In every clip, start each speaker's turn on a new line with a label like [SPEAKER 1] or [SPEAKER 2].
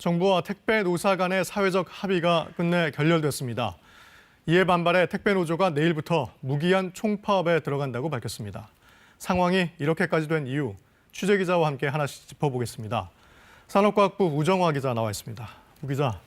[SPEAKER 1] 정부와 택배 노사 간의 사회적 합의가 끝내 결렬됐습니다. 이에 반발해 택배 노조가 내일부터 무기한 총파업에 들어간다고 밝혔습니다. 상황이 이렇게까지 된 이유, 취재 기자와 함께 하나씩 짚어보겠습니다. 산업과학부 우정화 기자 나와 있습니다. 우 기자,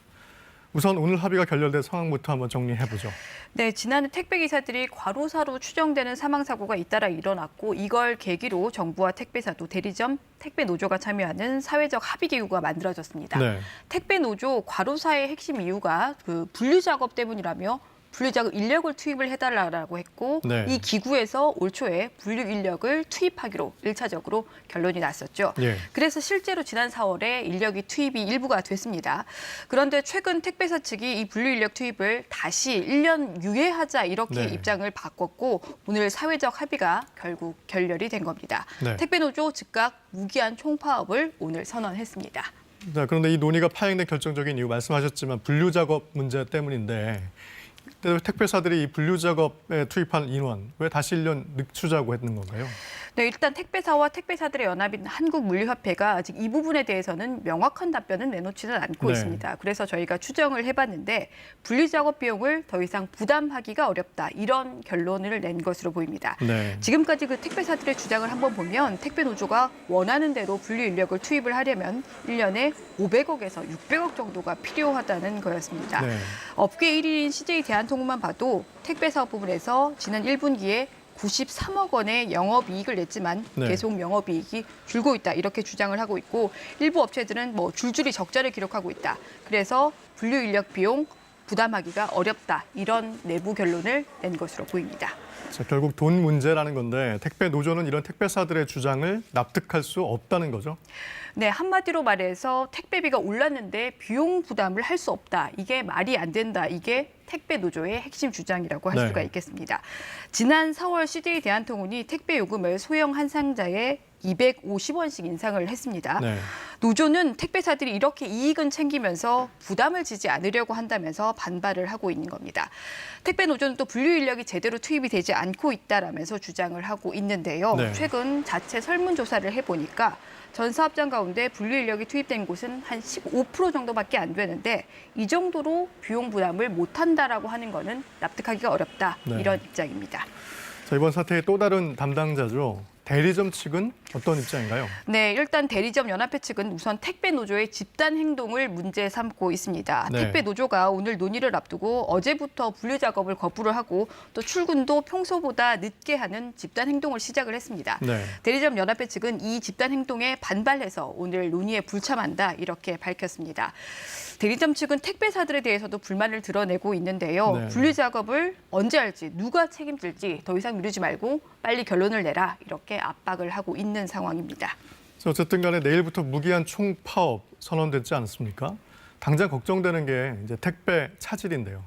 [SPEAKER 1] 우선 오늘 합의가 결렬된 상황부터 한번 정리해보죠.
[SPEAKER 2] 네, 지난해 택배기사들이 과로사로 추정되는 사망사고가 잇따라 일어났고 이걸 계기로 정부와 택배사도 대리점, 택배노조가 참여하는 사회적 합의기구가 만들어졌습니다.
[SPEAKER 1] 네.
[SPEAKER 2] 택배노조 과로사의 핵심 이유가 분류작업 때문이라며 분류작업 인력을 투입을 해달라고 했고
[SPEAKER 1] 네.
[SPEAKER 2] 이 기구에서 올 초에 분류 인력을 투입하기로 1차적으로 결론이 났었죠.
[SPEAKER 1] 예.
[SPEAKER 2] 그래서 실제로 지난 4월에 인력이 투입이 일부가 됐습니다. 그런데 최근 택배사 측이 이 분류 인력 투입을 다시 1년 유예하자 이렇게
[SPEAKER 1] 네.
[SPEAKER 2] 입장을 바꿨고 오늘 사회적 합의가 결국 결렬이 된 겁니다.
[SPEAKER 1] 네.
[SPEAKER 2] 택배노조 즉각 무기한 총파업을 오늘 선언했습니다.
[SPEAKER 1] 자, 그런데 이 논의가 파행된 결정적인 이유 말씀하셨지만 분류 작업 문제 때문인데 택배사들이 이 분류 작업에 투입한 인원 왜 다시 1년 늦추자고 했는 건가요?
[SPEAKER 2] 네, 일단 택배사와 택배사들의 연합인 한국물류협회가 아직 이 부분에 대해서는 명확한 답변은 내놓지는 않고
[SPEAKER 1] 네.
[SPEAKER 2] 있습니다. 그래서 저희가 추정을 해봤는데 분리작업 비용을 더 이상 부담하기가 어렵다 이런 결론을 낸 것으로 보입니다.
[SPEAKER 1] 네.
[SPEAKER 2] 지금까지 그 택배사들의 주장을 한번 보면 택배노조가 원하는 대로 분류 인력을 투입을 하려면 1년에 500억에서 600억 정도가 필요하다는 거였습니다.
[SPEAKER 1] 네.
[SPEAKER 2] 업계 1위인 CJ 대한통운만 봐도 택배사업 부분에서 지난 1분기에 93억 원의 영업이익을 냈지만
[SPEAKER 1] 네.
[SPEAKER 2] 계속 영업이익이 줄고 있다 이렇게 주장을 하고 있고 일부 업체들은 줄줄이 적자를 기록하고 있다. 그래서 분류 인력 비용 부담하기가 어렵다 이런 내부 결론을 낸 것으로 보입니다.
[SPEAKER 1] 자, 결국 돈 문제라는 건데 택배 노조는 이런 택배사들의 주장을 납득할 수 없다는 거죠?
[SPEAKER 2] 네, 한마디로 말해서 택배비가 올랐는데 비용 부담을 할 수 없다. 이게 말이 안 된다. 이게 택배 노조의 핵심 주장이라고 할
[SPEAKER 1] 네.
[SPEAKER 2] 수가 있겠습니다. 지난 4월 CJ 대한통운이 택배 요금을 소형 한 상자에 250원씩 인상을 했습니다.
[SPEAKER 1] 네.
[SPEAKER 2] 노조는 택배사들이 이렇게 이익은 챙기면서 부담을 지지 않으려고 한다면서 반발을 하고 있는 겁니다. 택배 노조는 또 분류 인력이 제대로 투입이 되지 않고 있다라면서 주장을 하고 있는데요.
[SPEAKER 1] 네.
[SPEAKER 2] 최근 자체 설문조사를 해보니까 전 사업장 가운데 분류 인력이 투입된 곳은 한 15% 정도밖에 안 되는데 이 정도로 비용 부담을 못한다라고 하는 거는 납득하기가 어렵다.
[SPEAKER 1] 네.
[SPEAKER 2] 이런 입장입니다.
[SPEAKER 1] 자, 이번 사태의 또 다른 담당자죠. 대리점 측은 어떤 입장인가요?
[SPEAKER 2] 네, 일단 대리점 연합회 측은 우선 택배 노조의 집단 행동을 문제 삼고 있습니다.
[SPEAKER 1] 네.
[SPEAKER 2] 택배 노조가 오늘 논의를 앞두고 어제부터 분류 작업을 거부를 하고 또 출근도 평소보다 늦게 하는 집단 행동을 시작을 했습니다.
[SPEAKER 1] 네.
[SPEAKER 2] 대리점 연합회 측은 이 집단 행동에 반발해서 오늘 논의에 불참한다 이렇게 밝혔습니다. 대리점 측은 택배사들에 대해서도 불만을 드러내고 있는데요.
[SPEAKER 1] 네.
[SPEAKER 2] 분류 작업을 언제 할지 누가 책임질지 더 이상 미루지 말고 빨리 결론을 내라 이렇게 압박을 하고 있는 상황입니다.
[SPEAKER 1] 어쨌든 간에 내일부터 무기한 총파업 선언됐지 않습니까? 당장 걱정되는 게 이제 택배 차질인데요.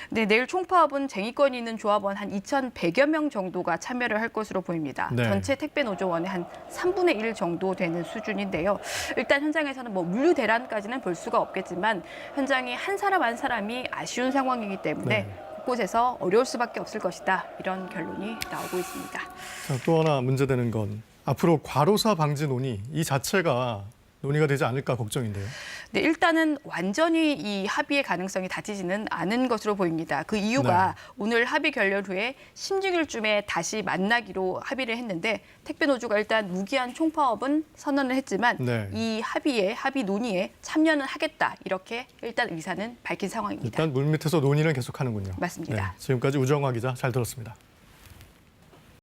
[SPEAKER 2] 네, 내일 총파업은 쟁의권이 있는 조합원 한 2,100여 명 정도가 참여를 할 것으로 보입니다.
[SPEAKER 1] 네.
[SPEAKER 2] 전체 택배 노조원의 한 3분의 1 정도 되는 수준인데요. 일단 현장에서는 물류 대란까지는 볼 수가 없겠지만 현장이 한 사람 한 사람이 아쉬운 상황이기 때문에
[SPEAKER 1] 네.
[SPEAKER 2] 곳곳에서 어려울 수밖에 없을 것이다. 이런 결론이 나오고 있습니다.
[SPEAKER 1] 자, 또 하나 문제되는 건 앞으로 과로사 방지 논의 이 자체가 논의가 되지 않을까 걱정인데요.
[SPEAKER 2] 네, 일단은 완전히 이 합의의 가능성이 닫히지는 않은 것으로 보입니다. 그 이유가 오늘 합의 결렬 후에 16일쯤에 다시 만나기로 합의를 했는데 택배 노조가 일단 무기한 총파업은 선언을 했지만
[SPEAKER 1] 네.
[SPEAKER 2] 이 합의 논의에 참여는 하겠다 이렇게 일단 의사는 밝힌 상황입니다.
[SPEAKER 1] 일단 물밑에서 논의는 계속하는군요.
[SPEAKER 2] 맞습니다.
[SPEAKER 1] 네, 지금까지 우정화 기자 잘 들었습니다.